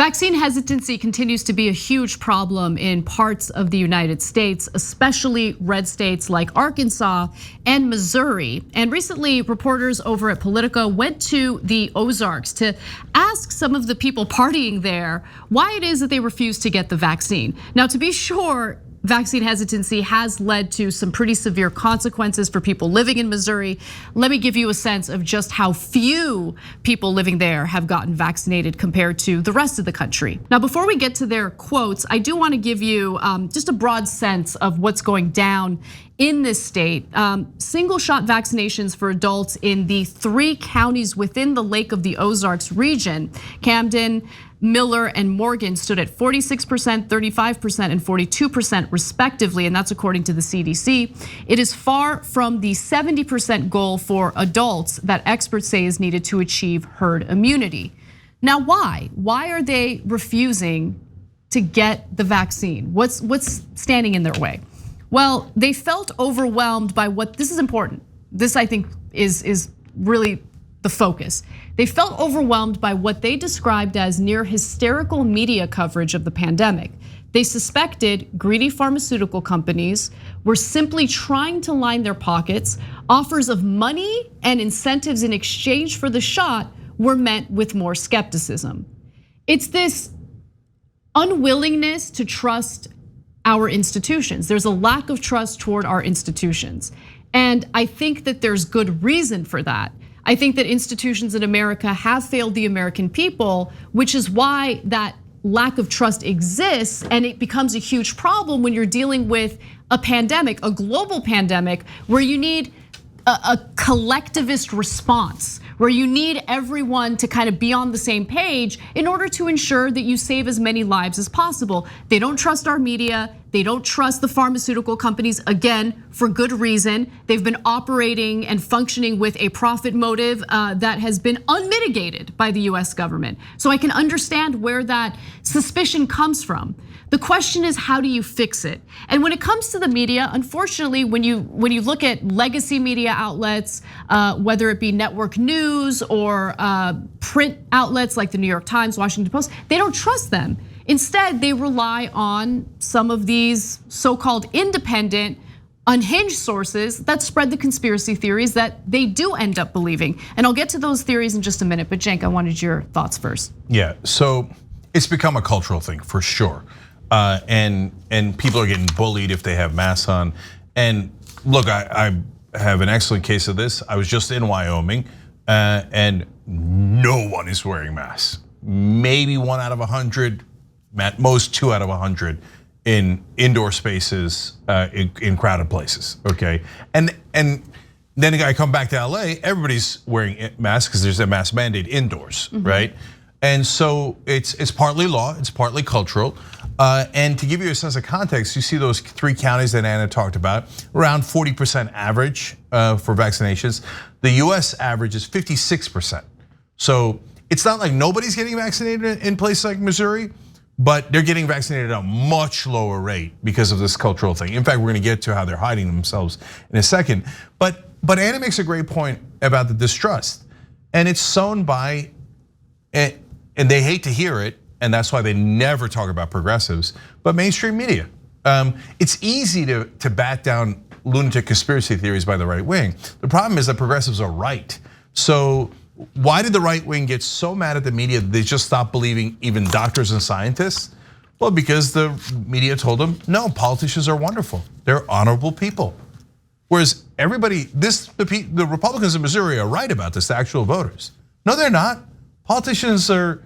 Vaccine hesitancy continues to be a huge problem in parts of the United States, especially red states like Arkansas and Missouri. And recently, reporters over at Politico went to the Ozarks to ask some of the people partying there why it is that they refuse to get the vaccine. Now, to be sure, vaccine hesitancy has led to some pretty severe consequences for people living in Missouri. Let me give you a sense of just how few people living there have gotten vaccinated compared to the rest of the country. Now, before we get to their quotes, I do want to give you just a broad sense of what's going down in this state. Single shot vaccinations for adults in the 3 counties within the Lake of the Ozarks region, Camden, Miller, and Morgan, stood at 46%, 35%, and 42% respectively, and that's according to the CDC. It is far from the 70% goal for adults that experts say is needed to achieve herd immunity. Now, why? Why are they refusing to get the vaccine? What's standing in their way? Well, they felt overwhelmed by this is important. This, I think, is really the focus. They felt overwhelmed by what they described as near hysterical media coverage of the pandemic. They suspected greedy pharmaceutical companies were simply trying to line their pockets. Offers of money and incentives in exchange for the shot were met with more skepticism. It's this unwillingness to trust our institutions. There's a lack of trust toward our institutions. And I think that there's good reason for that. I think that institutions in America have failed the American people, which is why that lack of trust exists, and it becomes a huge problem when you're dealing with a pandemic, a global pandemic, where you need a collectivist response, where you need everyone to kind of be on the same page in order to ensure that you save as many lives as possible. They don't trust our media. They don't trust the pharmaceutical companies, again, for good reason. They've been operating and functioning with a profit motive that has been unmitigated by the US government. So I can understand where that suspicion comes from. The question is, how do you fix it? And when it comes to the media, unfortunately, when you look at legacy media outlets, whether it be network news or print outlets like the New York Times, Washington Post, they don't trust them. Instead, they rely on some of these so-called independent, unhinged sources that spread the conspiracy theories that they do end up believing. And I'll get to those theories in just a minute, but Cenk, I wanted your thoughts first. Yeah, so it's become a cultural thing for sure. And people are getting bullied if they have masks on. And look, I have an excellent case of this. I was just in Wyoming, and no one is wearing masks. Maybe 1 out of 100, at most 2 out of 100 in indoor spaces, in crowded places, okay? And then I come back to LA, everybody's wearing masks because there's a mask mandate indoors, right? And so it's partly law, it's partly cultural. And to give you a sense of context, you see those 3 counties that Anna talked about, around 40% average for vaccinations. The US average is 56%. So it's not like nobody's getting vaccinated in places like Missouri, but they're getting vaccinated at a much lower rate because of this cultural thing. In fact, we're gonna get to how they're hiding themselves in a second. But Anna makes a great point about the distrust. And it's sown by, and they hate to hear it, and that's why they never talk about progressives, but mainstream media. It's easy to bat down lunatic conspiracy theories by the right wing. The problem is that progressives are right. So why did the right wing get so mad at the media that they just stopped believing even doctors and scientists? Well, because the media told them, no, politicians are wonderful. They're honorable people. Whereas everybody, the Republicans in Missouri are right about this, the actual voters. No, they're not. Politicians are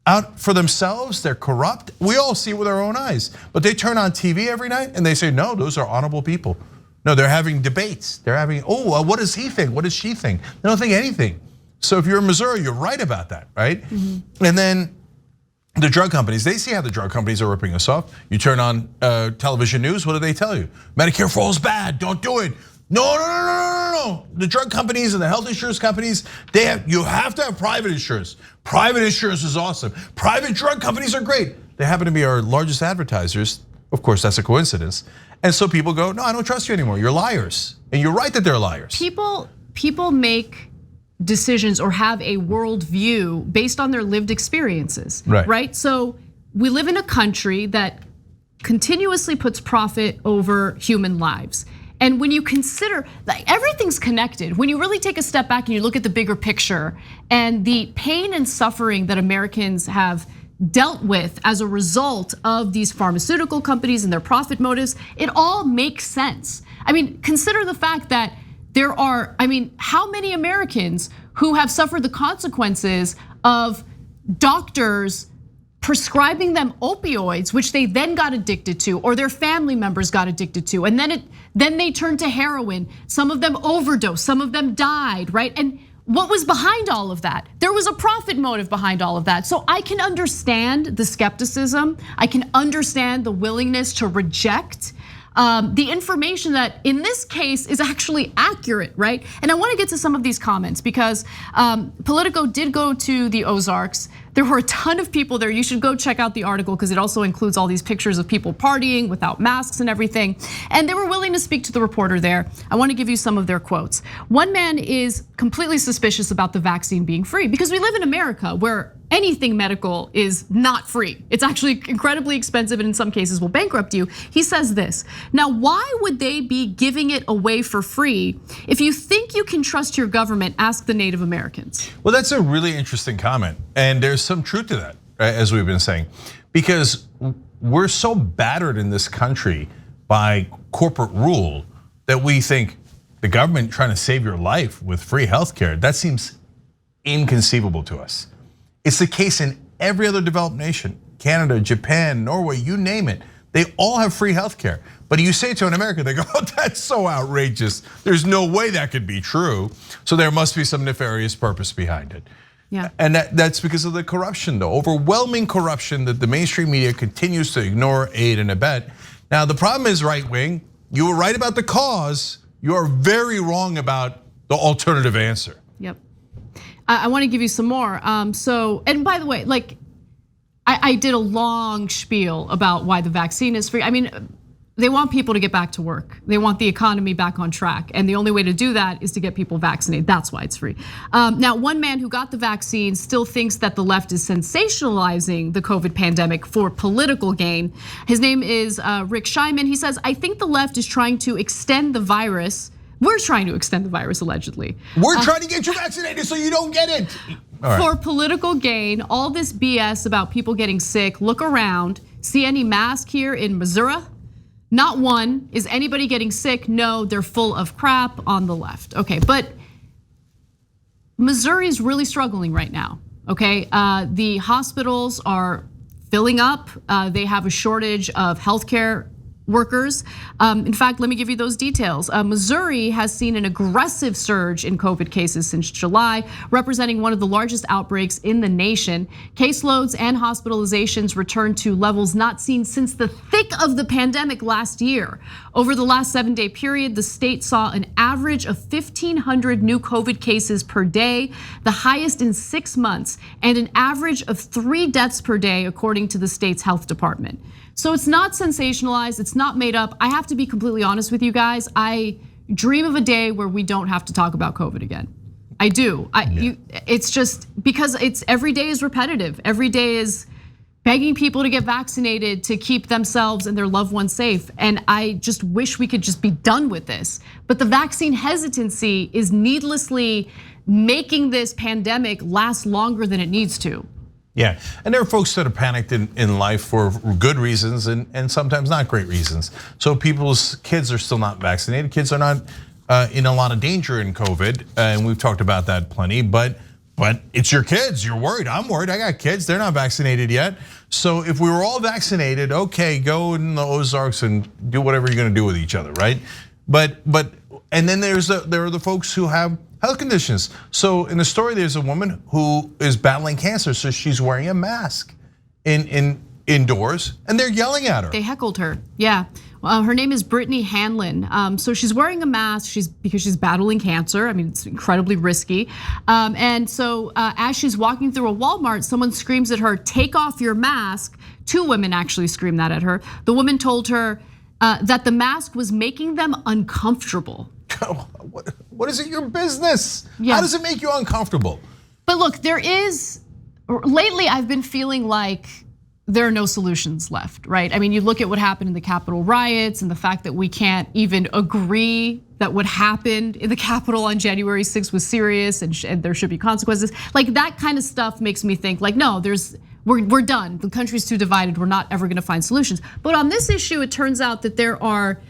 out for themselves, they're corrupt. We all see it with our own eyes. But they turn on TV every night and they say, no, those are honorable people. No, they're having debates. They're having, what does he think? What does she think? They don't think anything. So if you're in Missouri, you're right about that, right? And then the drug companies, they see how the drug companies are ripping us off. You turn on television news, what do they tell you? Medicare for all is bad, don't do it. No. The drug companies and the health insurance companies, you have to have private insurance. Private insurance is awesome. Private drug companies are great. They happen to be our largest advertisers. Of course, that's a coincidence. And so people go, no, I don't trust you anymore. You're liars. And you're right that they're liars. People make decisions or have a worldview based on their lived experiences, right? So we live in a country that continuously puts profit over human lives. And when you consider that everything's connected, when you really take a step back and you look at the bigger picture and the pain and suffering that Americans have dealt with as a result of these pharmaceutical companies and their profit motives, it all makes sense. I mean, consider the fact that there are, how many Americans who have suffered the consequences of doctors prescribing them opioids, which they then got addicted to, or their family members got addicted to, and then they turned to heroin. Some of them overdosed, some of them died, right? And what was behind all of that? There was a profit motive behind all of that. So I can understand the skepticism. I can understand the willingness to reject the information that in this case is actually accurate, right? And I wanna get to some of these comments because Politico did go to the Ozarks. There were a ton of people there. You should go check out the article because it also includes all these pictures of people partying without masks and everything. And they were willing to speak to the reporter there. I wanna give you some of their quotes. One man is completely suspicious about the vaccine being free because we live in America where anything medical is not free. It's actually incredibly expensive and in some cases will bankrupt you. He says this, now why would they be giving it away for free? If you think you can trust your government, ask the Native Americans. Well, that's a really interesting comment. And there's some truth to that, right, as we've been saying, because we're so battered in this country by corporate rule that we think the government trying to save your life with free healthcare, that seems inconceivable to us. It's the case in every other developed nation, Canada, Japan, Norway, you name it. They all have free healthcare. But you say to an American, they go, oh, that's so outrageous. There's no way that could be true. So there must be some nefarious purpose behind it. Yeah. And that's because of the corruption, the overwhelming corruption that the mainstream media continues to ignore, aid, and abet. Now, the problem is right wing, you were right about the cause, you are very wrong about the alternative answer. Yep. I want to give you some more. And by the way, like I did a long spiel about why the vaccine is free. I mean, they want people to get back to work. They want the economy back on track. And the only way to do that is to get people vaccinated. That's why it's free. Now, one man who got the vaccine still thinks that the left is sensationalizing the COVID pandemic for political gain. His name is Rick Scheinman. He says, I think the left is trying to extend the virus. We're trying to extend the virus, allegedly. We're trying to get you vaccinated so you don't get it. For political gain, all this BS about people getting sick, look around, see any mask here in Missouri? Not one. Is anybody getting sick? No, they're full of crap on the left. Okay, but Missouri is really struggling right now, okay? The hospitals are filling up. They have a shortage of healthcare workers. In fact, let me give you those details. Missouri has seen an aggressive surge in COVID cases since July, representing one of the largest outbreaks in the nation. Caseloads and hospitalizations returned to levels not seen since the thick of the pandemic last year. Over the last 7-day period, the state saw an average of 1,500 new COVID cases per day, the highest in 6 months, and an average of 3 deaths per day, according to the state's health department. So it's not sensationalized, it's not made up. I have to be completely honest with you guys. I dream of a day where we don't have to talk about COVID again. I do. It's just because every day is repetitive. Every day is begging people to get vaccinated to keep themselves and their loved ones safe. And I just wish we could just be done with this. But the vaccine hesitancy is needlessly making this pandemic last longer than it needs to. Yeah, and there are folks that are panicked in life for good reasons and sometimes not great reasons. So people's kids are still not vaccinated. Kids are not in a lot of danger in COVID, and we've talked about that plenty. But it's your kids. You're worried. I'm worried. I got kids. They're not vaccinated yet. So if we were all vaccinated, okay, go in the Ozarks and do whatever you're going to do with each other, right? And then there are the folks who have health conditions. So in the story, there's a woman who is battling cancer, so she's wearing a mask indoors, and they're yelling at her. They heckled her, yeah. Her name is Brittany Hanlon. So she's wearing a mask because she's battling cancer. I mean, it's incredibly risky. And so as she's walking through a Walmart, someone screams at her, "Take off your mask." 2 women actually screamed that at her. The woman told her that the mask was making them uncomfortable. What is it your business? Yeah. How does it make you uncomfortable? But look, lately I've been feeling like there are no solutions left, right? I mean, you look at what happened in the Capitol riots and the fact that we can't even agree that what happened in the Capitol on January 6th was serious and there should be consequences. Like that kind of stuff makes me think like, no, we're done. The country's too divided. We're not ever gonna find solutions. But on this issue, it turns out that there are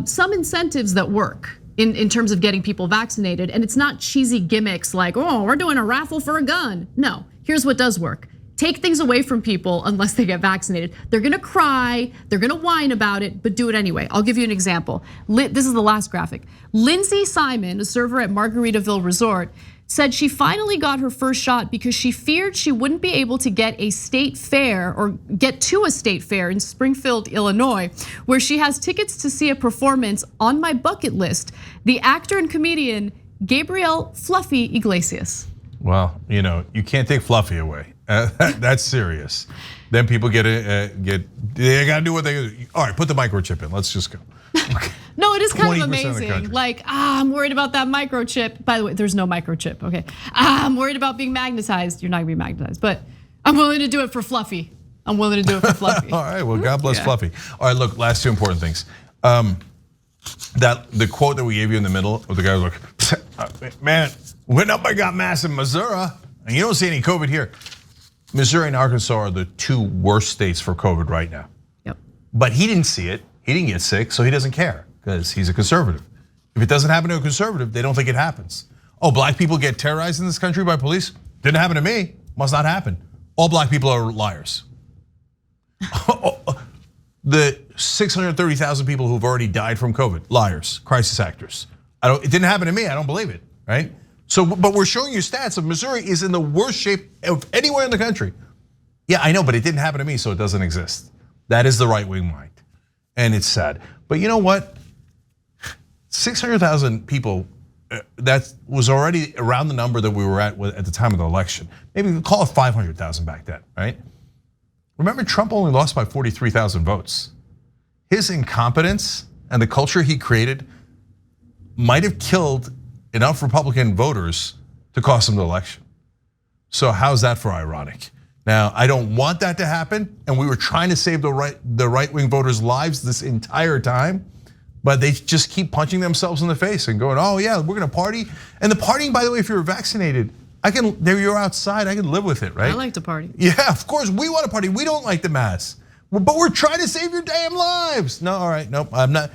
some incentives that work in terms of getting people vaccinated. And it's not cheesy gimmicks like, oh, we're doing a raffle for a gun. No, here's what does work. Take things away from people unless they get vaccinated. They're gonna cry, they're gonna whine about it, but do it anyway. I'll give you an example. This is the last graphic. Lindsay Simon, a server at Margaritaville Resort, said she finally got her first shot because she feared she wouldn't be able to get a state fair or get to a state fair in Springfield, Illinois, where she has tickets to see a performance on my bucket list, the actor and comedian Gabriel Fluffy Iglesias. Well, you can't take Fluffy away. That's serious. Then people they gotta do what they do. All right, put the microchip in. Let's just go. Okay. No, it is kind of 20% of the amazing. country. Like, I'm worried about that microchip. By the way, there's no microchip, okay? I'm worried about being magnetized. You're not gonna be magnetized, but I'm willing to do it for Fluffy. I'm willing to do it for Fluffy. All right, well, God bless Fluffy. All right, look, last two important things. That the quote that we gave you in the middle, of the guy was like, man, went up, I got mass in Missouri, and you don't see any COVID here. Missouri and Arkansas are the two worst states for COVID right now. Yep. But he didn't see it, he didn't get sick, so he doesn't care because he's a conservative. If it doesn't happen to a conservative, they don't think it happens. Oh, black people get terrorized in this country by police? Didn't happen to me, must not happen. All black people are liars. The 630,000 people who've already died from COVID, liars, crisis actors. It didn't happen to me, I don't believe it, right? So, but we're showing you stats of Missouri is in the worst shape of anywhere in the country. Yeah, I know, but it didn't happen to me, so it doesn't exist. That is the right-wing mind, and it's sad. But you know what? 600,000 people, that was already around the number that we were at the time of the election. Maybe we call it 500,000 back then, right? Remember, Trump only lost by 43,000 votes. His incompetence and the culture he created might have killed enough Republican voters to cost him the election. So how's that for ironic? Now, I don't want that to happen, and we were trying to save the right-wing voters' lives this entire time, but they just keep punching themselves in the face and going, oh yeah, we're gonna party. And the partying, by the way, if you're vaccinated, you're outside, I can live with it, right? I like to party. Yeah, of course, we want to party. We don't like the mask, but we're trying to save your damn lives. No, all right, nope, I'm not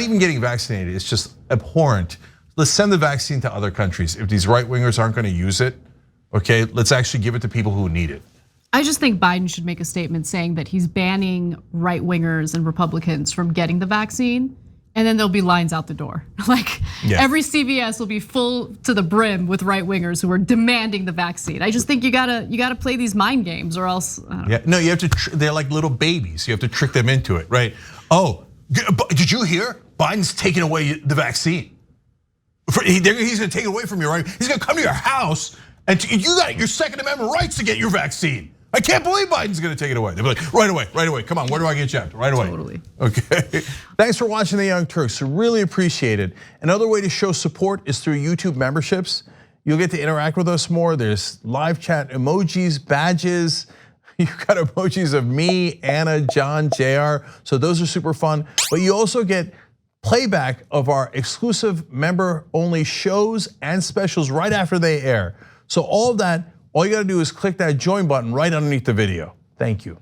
even getting vaccinated. It's just abhorrent. Let's send the vaccine to other countries. If these right-wingers aren't gonna use it, okay, let's actually give it to people who need it. I just think Biden should make a statement saying that he's banning right-wingers and Republicans from getting the vaccine, and then there'll be lines out the door. Like every CVS will be full to the brim with right-wingers who are demanding the vaccine. I just think you gotta play these mind games, or else. Yeah, no, you have to. They're like little babies. You have to trick them into it, right? Oh, did you hear? Biden's taking away the vaccine. He's gonna take it away from you, right? He's gonna come to your house, and you got your Second Amendment rights to get your vaccine. I can't believe Biden's gonna take it away. They'll be like, right away, come on, where do I get jabbed? Right away. Totally. Okay, thanks for watching The Young Turks, really appreciate it. Another way to show support is through YouTube memberships. You'll get to interact with us more. There's live chat emojis, badges. You've got emojis of me, Anna, John, JR, so those are super fun. But you also get playback of our exclusive member-only shows and specials right after they air. So all of that, all you gotta do is click that join button right underneath the video. Thank you.